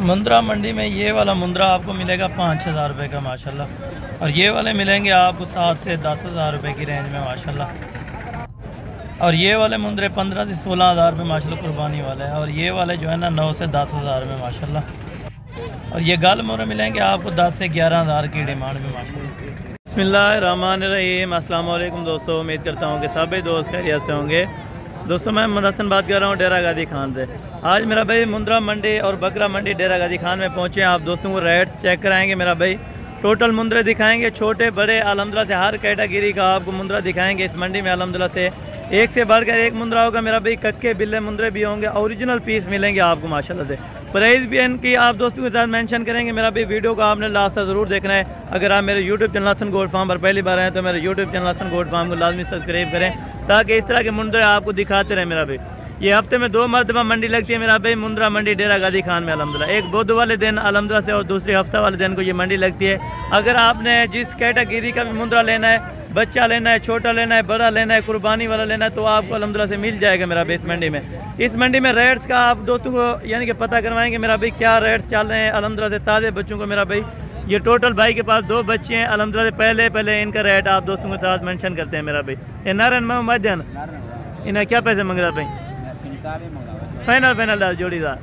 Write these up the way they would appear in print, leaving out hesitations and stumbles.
मुंद्रा मंडी में ये वाला मुंद्रा आपको मिलेगा 5,000 रुपये का माशाल्लाह, और ये वाले मिलेंगे आपको 7 से 10,000 रुपये की रेंज में माशाल्लाह। और ये वाले मुंद्रे 15 से 16,000 रुपये माशाल्लाह कुर्बानी वाले हैं, और ये वाले जो है ना 9 से 10,000 में माशाल्लाह। और ये गाल मोरे मिलेंगे आपको 10 से 11,000 की डिमांड में माशाल्लाह। बिस्मिल्लाहिर्रहमानिर्रहीम। अस्सलाम वालेकुम दोस्तों, उम्मीद करता हूँ कि सभी दोस्त खैरियत से होंगे। दोस्तों मैं मोहम्मद हसन बात कर रहा हूँ डेरा गाजी खान से। आज मेरा भाई मुंद्रा मंडी और बकरा मंडी डेरा गाजी खान में पहुँचे। आप दोस्तों को रेट्स चेक कराएंगे, मेरा भाई टोटल मुंद्रे दिखाएंगे, छोटे बड़े अल्हम्दुलिल्लाह से हर कैटेगरी का आपको मुंद्रा दिखाएंगे इस मंडी में। अल्हम्दुलिल्लाह से एक से बढ़कर एक मुंद्रा होगा मेरा भाई, कक्के बिल्ले मुंद्रे भी होंगे, ओरिजिनल पीस मिलेंगे आपको माशाल्लाह से। प्राइस भी इनकी आप दोस्तों के साथ मेंशन करेंगे मेरा भाई। वीडियो को आपने लास्ट तक ज़रूर देखना है। अगर आप मेरे YouTube channel Hasan Gold Farm पर पहली बार आए तो मेरे YouTube channel Hasan Gold Farm को लाजमी सब्सक्राइब करें, ताकि इस तरह के मुंद्रे आपको दिखाते रहे मेरा भाई। ये हफ्ते में 2 मरतबा मंडी लगती है मेरा भाई, मुंद्रा मंडी डेरा गाजी खान में अल्हम्दुलिल्लाह। एक बुध वाले दिन अल्हम्दुलिल्लाह से और दूसरे हफ्ता वाले दिन को ये मंडी लगती है। अगर आपने जिस कैटेगरी का भी मुंद्रा लेना है, बच्चा लेना है, छोटा लेना है, बड़ा लेना है, कुर्बानी वाला लेना है, तो आपको अल्हम्दुलिल्लाह से मिल जाएगा मेरा भाई इस मंडी में। इस मंडी में रेट्स का आप दोस्तों को यानी कि पता करवाएंगे मेरा भाई, क्या रेट्स चल रहे हैं अल्हम्दुलिल्लाह से। ताज़े बच्चों को मेरा भाई, ये टोटल भाई के पास 2 बच्चे हैं अल्हम्दुलिल्लाह से। पहले इनका रेट आप दोस्तों के साथ मेंशन करते हैं मेरा भाई। ये नारायण मोहम्मद इन्हें क्या पैसे मांग रहा भाई? फाइनल जोड़ीदार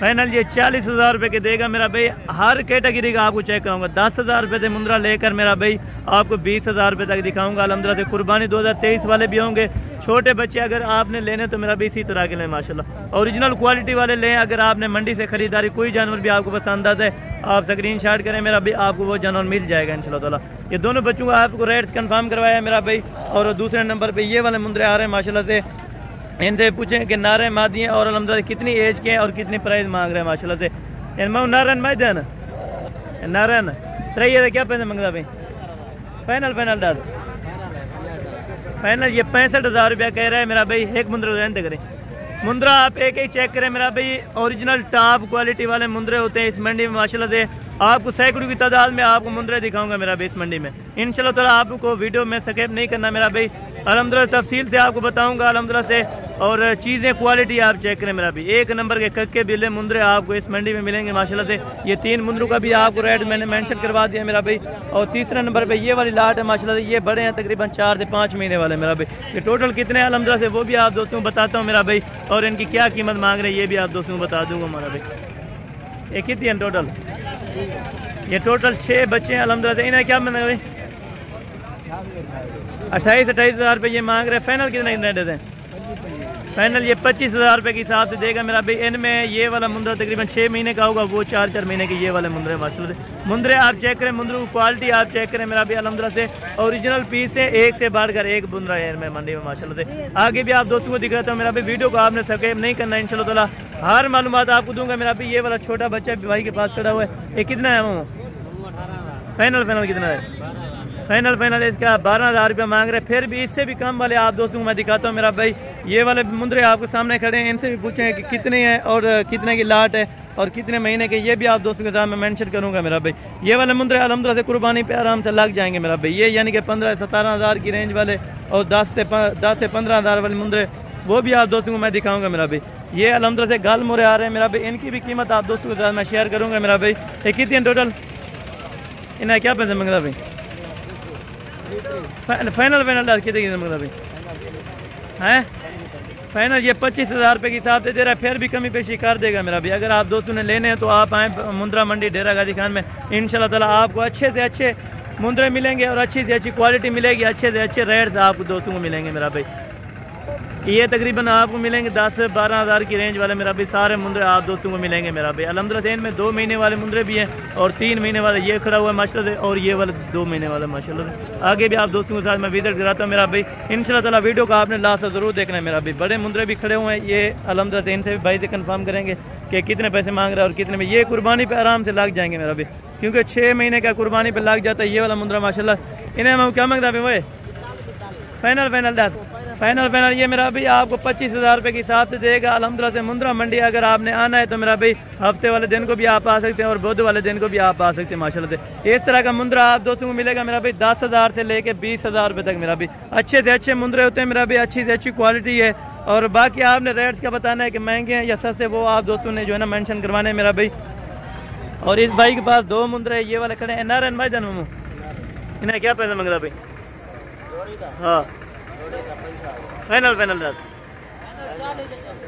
फाइनल ये 40,000 रुपये के देगा मेरा भाई। हर कैटेगरी का आपको चेक कराऊंगा। 10,000 रुपये से मुंद्रा लेकर मेरा भाई आपको 20,000 रुपये तक दिखाऊंगा अल्हम्दुलिल्लाह से। कुर्बानी 2023 वाले भी होंगे। छोटे बच्चे अगर आपने लेने तो मेरा भाई इसी तरह के लें माशाल्लाह। ओरिजिनल क्वालिटी वाले लें। अगर आपने मंडी से खरीदारी कोई जानवर भी आपको पसंद आता है, आप स्क्रीनशॉट करें मेरा भाई, आपको वो जानवर मिल जाएगा इंशाल्लाह ताला। ये दोनों बच्चों को आपको रेट्स कंफर्म करवाया मेरा भाई। और दूसरे नंबर पर ये वाले मुंद्रे आ रहे हैं माशाल्लाह से। इनसे पूछें कि नारे मादी हैं और अल्हम्दुलिल्लाह कितनी एज के हैं और कितनी प्राइस मांग रहे हैं माशाल्लाह से। नारायण मैदान नारायण त्रैये क्या पैसे मांगता भाई? फाइनल डाल फाइनल ये 65,000 रुपया कह रहा है मेरा भाई। एक मुंद्रा रहने करें, मुंद्रा आप एक ही चेक करें मेरा भाई। ओरिजिनल टॉप क्वालिटी वाले मुंद्रे होते हैं इस मंडी में माशाल्लाह से। आपको सैकड़ों की तादाद में आपको मुंद्रे दिखाऊंगा मेरा भाई इस मंडी में इंशाल्लाह ताला। आपको वीडियो में स्किप नहीं करना मेरा भाई। अल्हम्दुलिल्लाह तफसील से आपको बताऊंगा अल्हम्दुलिल्लाह से। और चीज़ें क्वालिटी आप चेक करें मेरा भाई। एक नंबर के कक्के बिल्ले मुंद्रे आपको इस मंडी में मिलेंगे माशाल्लाह से। ये 3 मुंद्रों का भी आपको रेट मैंने मेंशन करवा दिया मेरा भाई। और तीसरे नंबर पे ये वाली लाट है माशाल्लाह से। ये बड़े हैं, तकरीबन 4 से 5 महीने वाले मेरा भाई। ये टोटल कितने हैं अल्हम्दुलिल्लाह से वो भी आप दोस्तों को बताता हूँ मेरा भाई। और इनकी क्या कीमत मांग रहे हैं ये भी आप दोस्तों को बता दूँगा मेरा भाई। एक कितनी है टोटल? ये टोटल 6 बच्चे हैं अल्हम्दुलिल्लाह से। इन्हें क्या मांग भाई? 28,000 रुपये ये मांग रहे हैं। फाइनल कितना देते हैं? फाइनल ये 25,000 रुपये के हिसाब से देगा मेरा भाई। इनमें ये वाला मुंद्रा तकरीबन 6 महीने का होगा, वो 4 महीने के ये वाले मुंद्रे माशाल्लाह से। मुंद्रे आप चेक करें, मुंद्रों की क्वालिटी आप चेक करें मेरा भाई अल्हम्दुलिल्लाह से। ओरिजिनल पीस है, एक से बढ़कर एक मुंद्रा है इनमें मंडी में माशाल्लाह से। आगे भी आप दोस्तों को दिखाता हूँ मेरा भाई। वीडियो को आपने सब्सक्राइब नहीं करना इंशाल्लाह ताला। हर मालूमात आपको दूंगा मेरा भाई। ये वाला छोटा बच्चा भाई के पास खड़ा हुआ है, ये कितना है वो? फाइनल कितना है? फाइनल इसका 12,000 रुपया मांग रहे। फिर भी इससे भी कम वाले आप दोस्तों को मैं दिखाता हूँ मेरा भाई। ये वाले मुंद्रे आपके सामने खड़े हैं, इनसे भी पूछें कि कितने हैं और कितने की लाट है और कितने महीने के, ये भी आप दोस्तों के साथ मैं मेंशन करूँगा मेरा भाई। ये वाले मुंद्रे अल्हम्दुलिल्लाह से कुर्बानी पे आराम से लग जाएंगे मेरा भाई। ये यानी कि 15 से 17,000 की रेंज वाले और 10 से 15,000 वाले मुंद्रे वो भी आप दोस्तों को मैं दिखाऊँगा मेरा भाई। ये अल्हम्दुलिल्लाह से गाल मोरे आ रहे हैं मेरा भाई। इनकी भी कीमत आप दोस्तों के साथ मैं शेयर करूँगा मेरा भाई। ये कितनी है टोटल? इन्हें क्या पैसे मांगता भाई? फाइनल कितने मांगता भाई? हैं फाइनल ये 25,000 रुपये के हिसाब से दे रहा है। फिर भी कमी पेशी कर देगा मेरा भाई। अगर आप दोस्तों ने लेने हैं तो आप आएँ मुंद्रा मंडी डेरा गाजी खान में। इंशाल्लाह ताला आपको अच्छे से अच्छे मुंद्रे मिलेंगे और अच्छी से अच्छी क्वालिटी मिलेगी, अच्छे से अच्छे रेट्स आपको दोस्तों को मिलेंगे मेरा भाई। ये तकरीबन आपको मिलेंगे 10 से 12,000 की रेंज वाले मेरा भाई। सारे मुंद्रे आप दोस्तों को मिलेंगे मेरा भाई अल्हम्दुलिल्लाह से। इनमें 2 महीने वाले मुंद्रे भी हैं और 3 महीने वाले ये खड़ा हुआ है माशाल्लाह से, और ये वाले 2 महीने वाला माशाल्लाह से। आगे भी आप दोस्तों के साथ मैं विजिट कराता हूँ मेरा भाई इंशाल्लाह ताला। वीडियो को आपने लास्ट तक जरूर देखना है मेरा भाई। बड़े मुंद्रे भी खड़े हुए हैं ये अल्हम्दुलिल्लाह से। इनसे भी भाई से कंफर्म करेंगे कि कितने पैसे मांग रहे हैं और कितने में। ये कुर्बानी पर आराम से लग जाएंगे मेरा भाई, क्योंकि 6 महीने का कुर्बानी पर लग जाता है ये वाला मुंद्रा माशाल्लाह। इन्हें मैं क्या मांगता भाई? वो फाइनल ये मेरा भाई आपको 25,000 रुपये के हिसाब से देगा अल्हम्दुलिल्लाह से। मुंद्रा मंडी अगर आपने आना है तो मेरा भाई हफ्ते वाले दिन को भी आप आ सकते हैं और बुध वाले दिन को भी आप आ सकते हैं माशाल्लाह से। इस तरह का मुंद्रा आप दोस्तों को मिलेगा मेरा भाई 10,000 से लेके 20,000 रुपये तक मेरा भाई। अच्छे से अच्छे मुंद्रे होते हैं मेरा भाई, अच्छी से अच्छी क्वालिटी है और बाकी आपने रेट्स का बताना है कि महंगे हैं या सस्ते, वो आप दोस्तों ने जो है ना मेंशन करवाने हैं मेरा भाई। और इस भाई के पास 2 मुंद्रे ये वाले खड़े हैं। नारायण भाई जान मामू इन्हें क्या पैसा मंगता भाई? हाँ फाइनल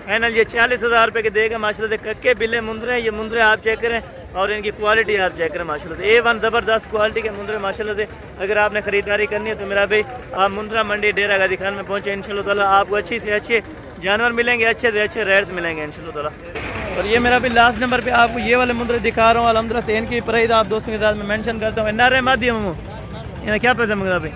फाइनल ये 40,000 रुपये के देगा माशाल्लाह से। कक्के बिल्ले मुंद्रे, ये मुंद्रे आप चेक करें और इनकी क्वालिटी आप चेक करें माशाल्लाह से। A1 ज़बरदस्त क्वालिटी के मुंद्रे माशाल्लाह से। अगर आपने ख़रीदारी करनी है तो मेरा भाई आप मुंद्रा मंडी डेरा गाजी खान में पहुँचे, इंशाल्लाह ताला आपको अच्छी से अच्छे जानवर मिलेंगे, अच्छे से अच्छे रेट्स मिलेंगे इंशाल्लाह ताला। और ये मेरा भी लास्ट नंबर पे आपको ये वाले मुंद्रे दिखा रहा हूँ अल्हम्दुलिल्लाह से। इनकी प्राइस आप दोस्तों के साथ मैं मेंशन करता हूँ। नारे मादी मामू इन्हें क्या पैसा मंगा भाई?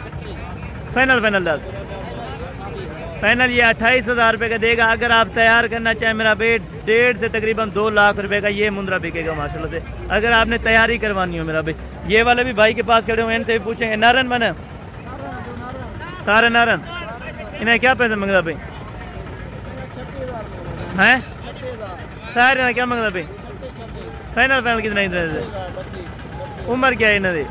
फाइनल ये 28,000 रुपये का देगा। अगर आप तैयार करना चाहें मेरा भाई 1.5 से तकरीबन 2 लाख रुपए का ये मुंद्रा बिकेगा माशाल्लाह से, अगर आपने तैयारी करवानी हो मेरा भाई। ये वाले भी भाई के पास खड़े हुए, इनसे भी पूछेंगे। नारन बने सारे नारन, इन्हें क्या पैसे मंगता भाई? हैं सारे क्या मंगता भाई? फाइनल कितना इधर? उम्र क्या है इन्हें?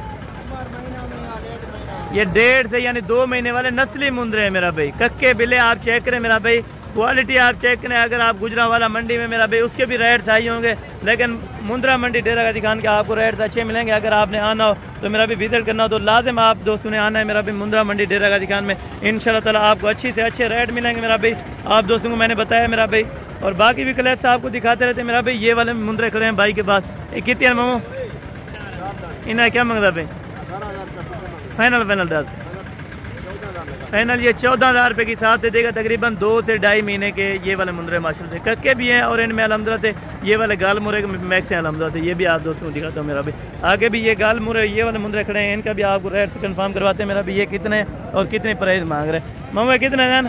ये 1.5 से यानी 2 महीने वाले नस्ली मुंद्रे हैं मेरा भाई। कक्के बिले आप चेक करें मेरा भाई, क्वालिटी आप चेक करें। अगर आप गुजरांवाला मंडी में मेरा भाई उसके भी रेट्स आई होंगे, लेकिन मुंद्रा मंडी डेरा गाजी खान के आपको रेट्स अच्छे मिलेंगे। अगर आपने आना हो तो मेरा भी विजिट करना हो तो लाजिम आप दोस्तों ने आना है मेरा भी मुंद्रा मंडी डेरा गाजी खान में। इंशाल्लाह ताला आपको अच्छी से अच्छे रेट मिलेंगे मेरा भाई, आप दोस्तों को मैंने बताया मेरा भाई। और बाकी भी क्लिप्स आपको दिखाते रहते हैं मेरा भाई। ये वाले मुंद्रे खड़े हैं भाई के पास। ये कितने मामू इन्हें क्या मंगता भाई? फाइनल फाइनल ये 14,000 रुपये के हिसाब से देगा। तकरीबन 2 से 2.5 महीने के ये वाले मुंद्रे माशाल्लाह से। कक्के भी हैं और इनमें अल्हम्दुलिल्लाह से ये वाले गाल मुरे के मैक्स हैं अल्हम्दुलिल्लाह से। ये भी आप दोस्तों को दिखाता हूँ मेरा भी। आगे भी ये गाल मुरे ये वाले मुंद्रे खड़े हैं, इनका भी आपको रेट कंफर्म करवाते हैं मेरा भी। ये कितने और कितने प्राइस मांग रहे हैं मामा? कितने जान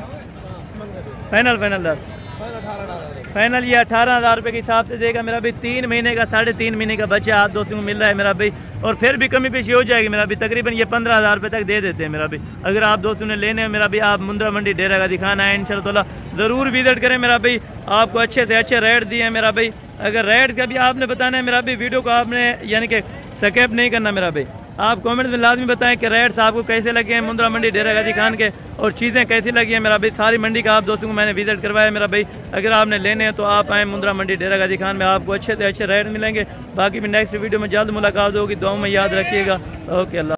फाइनल ये 18,000 रुपये के हिसाब से देगा मेरा भी। 3 महीने का 3.5 महीने का बच्चा आप दोस्तों को मिल रहा है मेरा भाई। और फिर भी कमी पेशी हो जाएगी मेरा भी, तकरीबन ये 15,000 रुपये तक दे देते हैं मेरा भी। अगर आप दोस्तों ने लेने हैं मेरा भी, आप मुंद्रा मंडी डेरा गाजी खान है इंशाल्लाह ज़रूर विजिट करें मेरा भाई। आपको अच्छे से अच्छे रेट दिए हैं मेरा भाई। अगर रेट का भी आपने बताना है मेरा भी, वीडियो को आपने यानी कि स्किप नहीं करना मेरा भाई। आप कमेंट्स में लाजमी बताएं कि रेट्स आपको कैसे लगे हैं मुंद्रा मंडी डेरा गाजी खान के, और चीज़ें कैसी लगी हैं मेरा भाई। सारी मंडी का आप दोस्तों को मैंने विजिट करवाया मेरा भाई। अगर आपने लेने हैं तो आप आएँ मुंद्रा मंडी डेरा गाजी खान में, आपको अच्छे से अच्छे रेट मिलेंगे। बाकी भी नेक्स्ट वीडियो में जल्द मुलाकात होगी। दुआओं में याद रखिएगा। ओके अल्लाह।